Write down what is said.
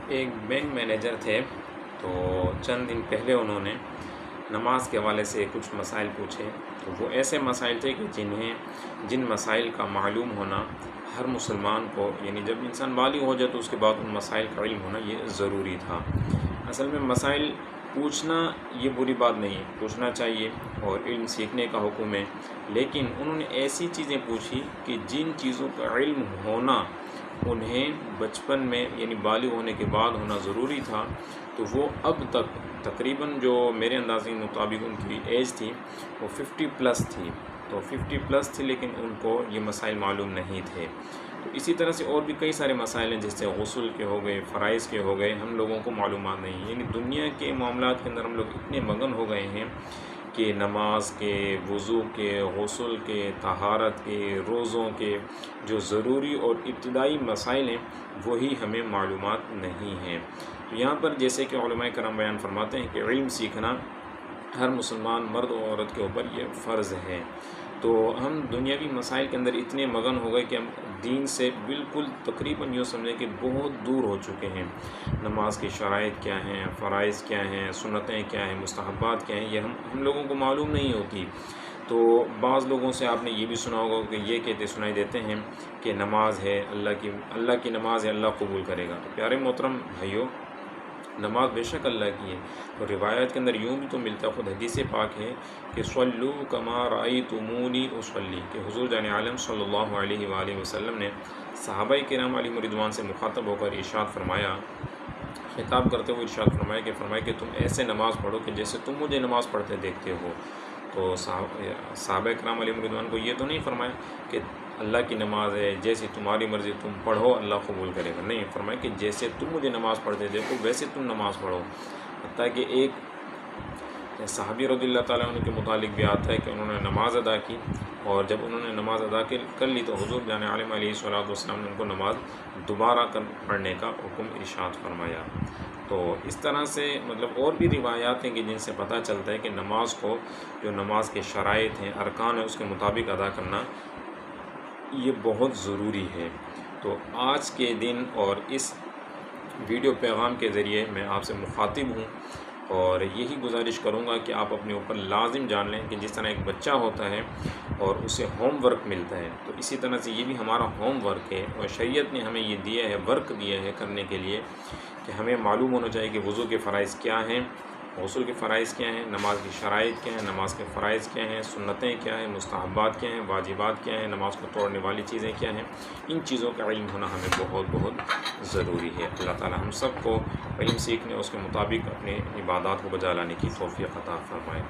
ایک bank manager تھے، تو چند دن پہلے انہوں نے نماز کے حوالے سے کچھ مسائل پوچھے۔ تو وہ ایسے مسائل تھے کہ جن مسائل کا معلوم ہونا ہر مسلمان کو، یعنی جب انسان بالغ ہو جائے تو اس کے بعد ان مسائل کا علم ہونا یہ ضروری تھا۔ اصل میں مسائل پوچھنا یہ بری بات نہیں ہے، پوچھنا چاہیے اور علم سیکھنے کا حکم ہے، لیکن انہوں نے ایسی چیزیں پوچھی کہ جن چیزوں کا علم ہونا انہیں بچپن میں یعنی بالغ ہونے کے بعد ہونا ضروری تھا، تو وہ اب تک تقریباً جو میرے اندازے کے مطابق ان کی ایج تھی وہ 50+ تھی، تو 50+ تھی لیکن ان کو یہ مسائل معلوم نہیں تھے۔ تو اسی طرح سے اور بھی کئی سارے مسائل ہیں، جس سے غسل کے ہو گئے، فرائض کے ہو گئے، ہم لوگوں کو معلومات نہیں ہیں۔ یعنی دنیا کے معاملات کے اندر ہم لوگ اتنے مگن ہو گئے ہیں کہ نماز کے، وضو کے، غسل کے، طہارت کے، روزوں کے جو ضروری اور ابتدائی مسائل ہیں وہی ہمیں معلومات نہیں ہیں۔ یہاں پر جیسے کہ علماء کرام بیان فرماتے ہیں کہ علم سیکھنا ہر مسلمان مرد و عورت کے اوپر یہ فرض ہے۔ تو ہم دنیاوی مسائل کے اندر اتنے مگن ہو گئے کہ ہم دین سے بالکل تقریباً یوں سمجھیں کہ بہت دور ہو چکے ہیں۔ نماز کی شرائط کیا ہیں، فرائض کیا ہیں، سنتیں کیا ہیں، مستحبات کیا ہیں، یہ ہم لوگوں کو معلوم نہیں ہوتی۔ تو بعض لوگوں سے آپ نے یہ بھی سنا ہوگا کہ یہ کہتے سنائی دیتے ہیں کہ نماز ہے اللہ کی نماز ہے، اللہ قبول کرے گا۔ تو پیارے محترم بھائیوں، نماز بے شک اللہ کی ہے، تو روایت کے اندر یوں بھی تو ملتا ہے، خود حدیث پاک ہے کہ صلو کما رأیتمونی اصلی، کہ حضور جان عالم صلی اللہ علیہ وآلہ وسلم نے صحابہ کرام علیہم رضوان سے مخاطب ہو کر ارشاد فرمایا، خطاب کرتے ہوئے ارشاد فرمایا کہ تم ایسے نماز پڑھو کہ جیسے تم مجھے نماز پڑھتے دیکھتے ہو۔ تو صحابہ کرام علیہم رضوان کو یہ تو نہیں فرمایا کہ اللہ کی نماز ہے، جیسے تمہاری مرضی تم پڑھو اللہ قبول کرے گا، نہیں، فرمایا کہ جیسے تم مجھے نماز پڑھتے دیکھو ویسے تم نماز پڑھو۔ حتیٰ کہ ایک صحابی رضی اللہ تعالیٰ عنہ کے متعلق بھی آتا ہے کہ انہوں نے نماز ادا کی، اور جب انہوں نے نماز ادا کر لی تو حضور جان عالم علیہ الصلوۃ والسلام نے ان کو نماز دوبارہ پڑھنے کا حکم ارشاد فرمایا۔ تو اس طرح سے مطلب اور بھی روایات ہیں کہ جن سے پتہ چلتا ہے کہ نماز کو، جو نماز کے شرائط ہیں، ارکان ہیں، اس کے مطابق ادا کرنا یہ بہت ضروری ہے۔ تو آج کے دن اور اس ویڈیو پیغام کے ذریعے میں آپ سے مخاطب ہوں، اور یہی گزارش کروں گا کہ آپ اپنے اوپر لازم جان لیں کہ جس طرح ایک بچہ ہوتا ہے اور اسے ہوم ورک ملتا ہے، تو اسی طرح سے یہ بھی ہمارا ہوم ورک ہے، اور شریعت نے ہمیں یہ دیا ہے، ورک دیا ہے کرنے کے لیے، کہ ہمیں معلوم ہونا چاہیے کہ وضو کے فرائض کیا ہیں، غسل کے فرائض کیا ہیں، نماز کی شرائط کیا ہیں، نماز کے فرائض کیا ہیں، سنتیں کیا ہیں، مستحبات کیا ہیں، واجبات کیا ہیں، نماز کو توڑنے والی چیزیں کیا ہیں۔ ان چیزوں کا علم ہونا ہمیں بہت بہت ضروری ہے۔ اللہ تعالی ہم سب کو علم سیکھنے، اس کے مطابق اپنے عبادات کو بجا لانے کی توفیق عطا فرمائے۔